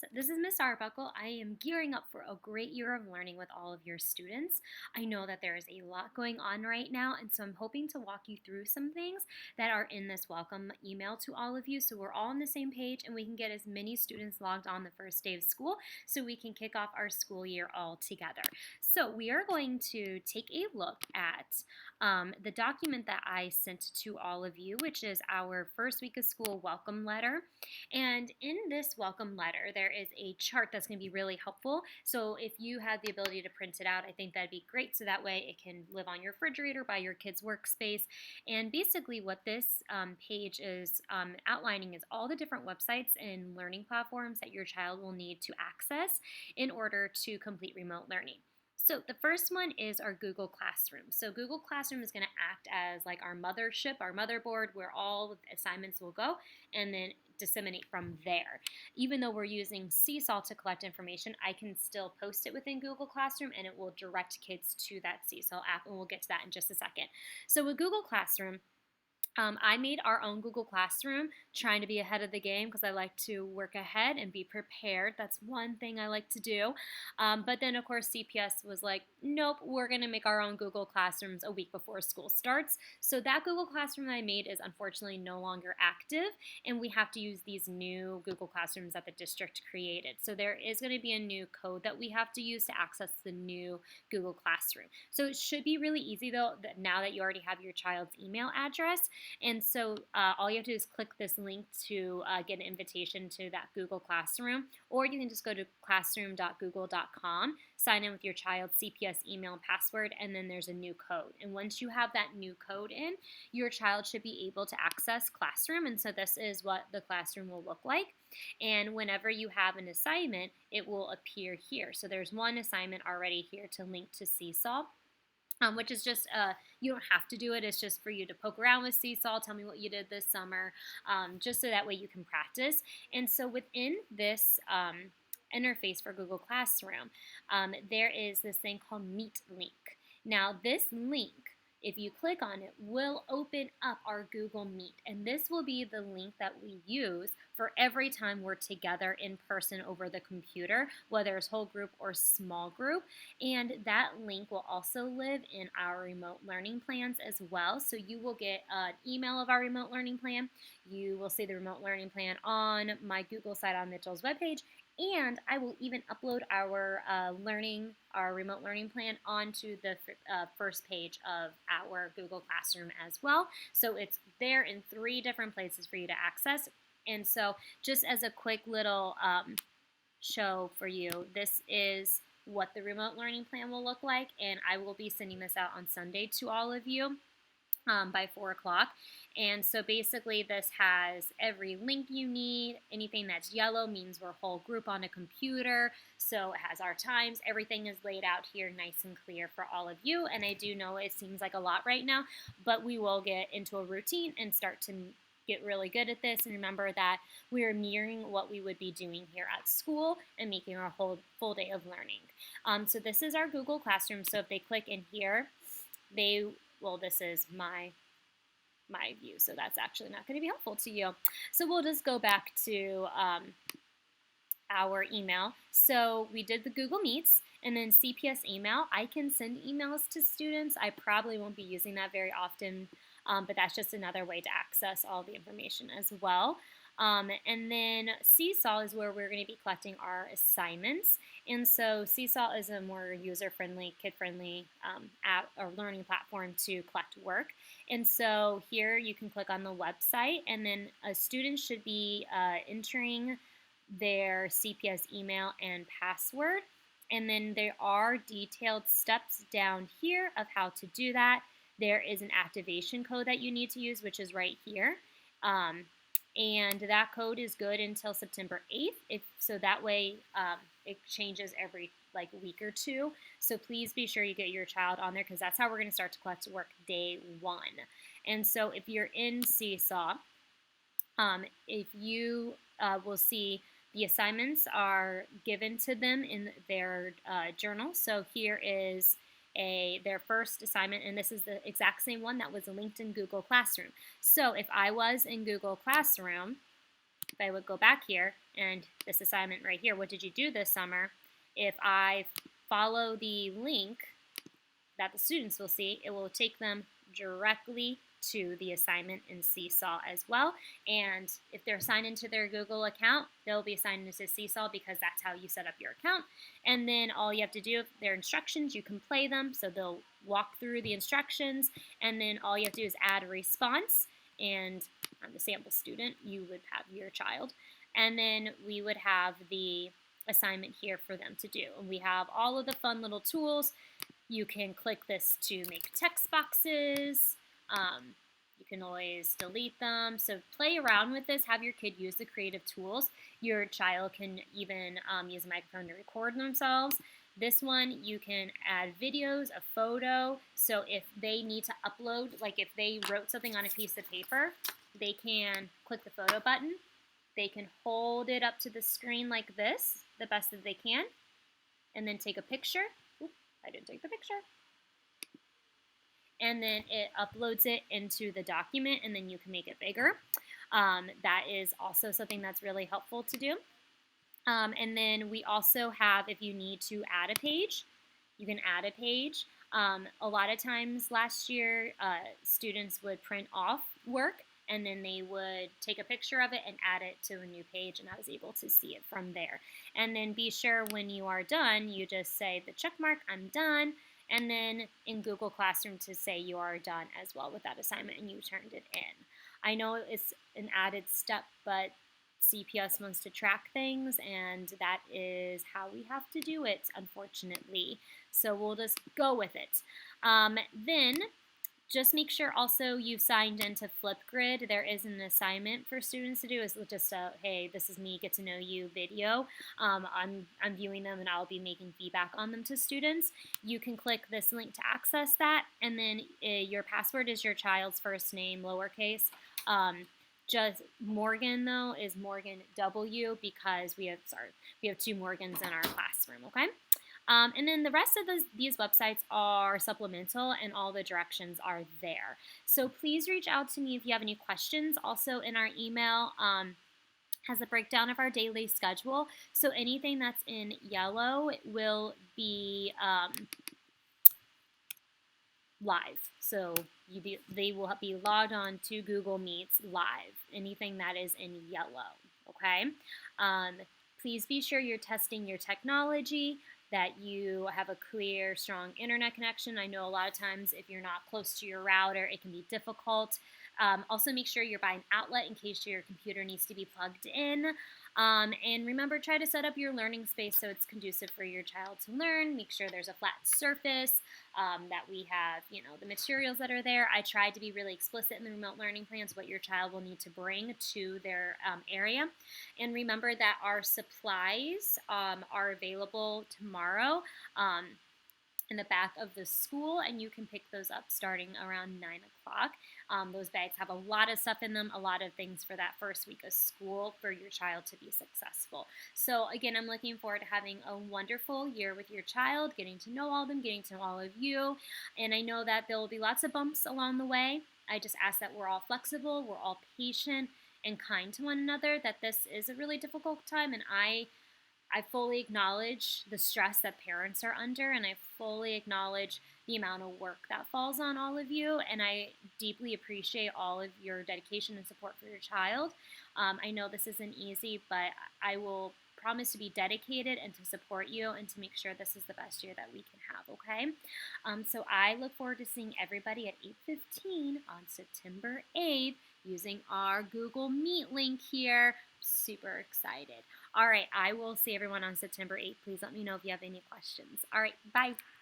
So this is Miss Arbuckle. I am gearing up for a great year of learning with all of your students. I know that there is a lot going on right now, and so I'm hoping to walk you through some things that are in this welcome email to all of you so we're all on the same page and we can get as many students logged on the first day of school so we can kick off our school year all together. So we are going to take a look at the document that I sent to all of you, which is our first week of school welcome letter. And in this welcome letter, there is a chart that's going to be really helpful. So if you have the ability to print it out, I think that'd be great. So that way it can live on your refrigerator, by your kids' workspace. And basically what this page is outlining is all the different websites and learning platforms that your child will need to access in order to complete remote learning. So the first one is our Google Classroom. So Google Classroom is going to act as like our mothership, our motherboard, where all assignments will go and then disseminate from there. Even though we're using Seesaw to collect information, I can still post it within Google Classroom and it will direct kids to that Seesaw app, and we'll get to that in just a second. So with Google Classroom, I made our own Google Classroom, trying to be ahead of the game because I like to work ahead and be prepared. That's one thing I like to do. But then, of course, CPS was like, nope, we're going to make our own Google Classrooms a week before school starts. So that Google Classroom I made is unfortunately no longer active, and we have to use these new Google Classrooms that the district created. So there is going to be a new code that we have to use to access the new Google Classroom. So it should be really easy, though, that now that you already have your child's email address. And so all you have to do is click this link to get an invitation to that Google Classroom, or you can just go to classroom.google.com, sign in with your child's CPS email and password, and then there's a new code. And once you have that new code in, your child should be able to access Classroom. And so this is what the Classroom will look like. And whenever you have an assignment, it will appear here. So there's one assignment already here to link to Seesaw. Which is just, you don't have to do it. It's just for you to poke around with Seesaw, tell me what you did this summer, just so that way you can practice. And so within this interface for Google Classroom, there is this thing called Meet Link. Now this link, if you click on it, will open up our Google Meet. And this will be the link that we use for every time we're together in person over the computer, whether it's whole group or small group. And that link will also live in our remote learning plans as well. So you will get an email of our remote learning plan. You will see the remote learning plan on my Google site on Mitchell's webpage. And I will even upload our our remote learning plan onto the first page of our Google Classroom as well. So it's there in 3 different places for you to access. And so just as a quick little show for you, this is what the remote learning plan will look like. And I will be sending this out on Sunday to all of you by 4 o'clock. And so basically this has every link you need. Anything that's yellow means we're whole group on a computer. So it has our times. Everything is laid out here nice and clear for all of you. And I do know it seems like a lot right now, but we will get into a routine and start to get really good at this. And remember that we're mirroring what we would be doing here at school and making our whole full day of learning. So this is our Google Classroom. So if they click in here, this is my view, so that's actually not going to be helpful to you. So we'll just go back to our email. So we did the Google Meets, and then CPS email. I can send emails to students. I probably won't be using that very often, but that's just another way to access all the information as well. And then Seesaw is where we're going to be collecting our assignments. And so Seesaw is a more user-friendly, kid-friendly app or learning platform to collect work. And so here you can click on the website, and then a student should be entering their CPS email and password. And then there are detailed steps down here of how to do that. There is an activation code that you need to use, which is right here. And that code is good until September 8th. So that way it changes every week or two. So please be sure you get your child on there because that's how we're going to start to collect work day 1. And so if you're in Seesaw, if you will see the assignments are given to them in their journal. So here is their first assignment, and this is the exact same one that was linked in Google Classroom. So if I was in Google Classroom, if I would go back here and this assignment right here, what did you do this summer? If I follow the link that the students will see, it will take them directly to the assignment in Seesaw as well. And if they're signed into their Google account, they'll be assigned into Seesaw because that's how you set up your account. And then all you have to do, their instructions, you can play them. So they'll walk through the instructions, and then all you have to do is add a response. And I'm the sample student, you would have your child. And then we would have the assignment here for them to do. And we have all of the fun little tools. You can click this to make text boxes. You can always delete them. So play around with this. Have your kid use the creative tools. Your child can even use a microphone to record themselves. This one, you can add videos, a photo. So if they need to upload, like if they wrote something on a piece of paper, they can click the photo button. They can hold it up to the screen like this, the best that they can, and then take a picture. I didn't take the picture. And then it uploads it into the document, and then you can make it bigger. That is also something that's really helpful to do. And then we also have, if you need to add a page, you can add a page. A lot of times last year, students would print off work, and then they would take a picture of it and add it to a new page, and I was able to see it from there. And then be sure when you are done, you just say the check mark, I'm done, and then in Google Classroom to say you are done as well with that assignment and you turned it in. I know it's an added step, but CPS wants to track things, and that is how we have to do it, unfortunately. So we'll just go with it. Then just make sure also you've signed into Flipgrid. There is an assignment for students to do. It's just a, hey, this is me, get to know you video. I'm viewing them and I'll be making feedback on them to students. You can click this link to access that, and then your password is your child's first name, lowercase. Just Morgan though is Morgan W because we have two Morgans in our classroom, okay? And then the rest of these websites are supplemental, and all the directions are there. So please reach out to me if you have any questions. Also in our email has a breakdown of our daily schedule. So anything that's in yellow will be live. So they will be logged on to Google Meets live. Anything that is in yellow, okay? Please be sure you're testing your technology, that you have a clear, strong internet connection. I know a lot of times if you're not close to your router, it can be difficult. Also make sure you're by an outlet in case your computer needs to be plugged in. And remember, try to set up your learning space so it's conducive for your child to learn. Make sure there's a flat surface, that we have, the materials that are there. I tried to be really explicit in the remote learning plans what your child will need to bring to their area. And remember that our supplies are available tomorrow in the back of the school, and you can pick those up starting around 9 o'clock. Those bags have a lot of stuff in them, a lot of things for that first week of school for your child to be successful. So again, I'm looking forward to having a wonderful year with your child, getting to know all of them, getting to know all of you, and I know that there will be lots of bumps along the way. I just ask that we're all flexible, we're all patient and kind to one another, that this is a really difficult time, and I fully acknowledge the stress that parents are under, and I fully acknowledge the amount of work that falls on all of you, and I deeply appreciate all of your dedication and support for your child. I know this isn't easy, but I will promise to be dedicated and to support you and to make sure this is the best year that we can have, okay? So I look forward to seeing everybody at 8:15 on September 8th using our Google Meet link here. Super excited. All right, I will see everyone on September 8th. Please let me know if you have any questions. All right, bye.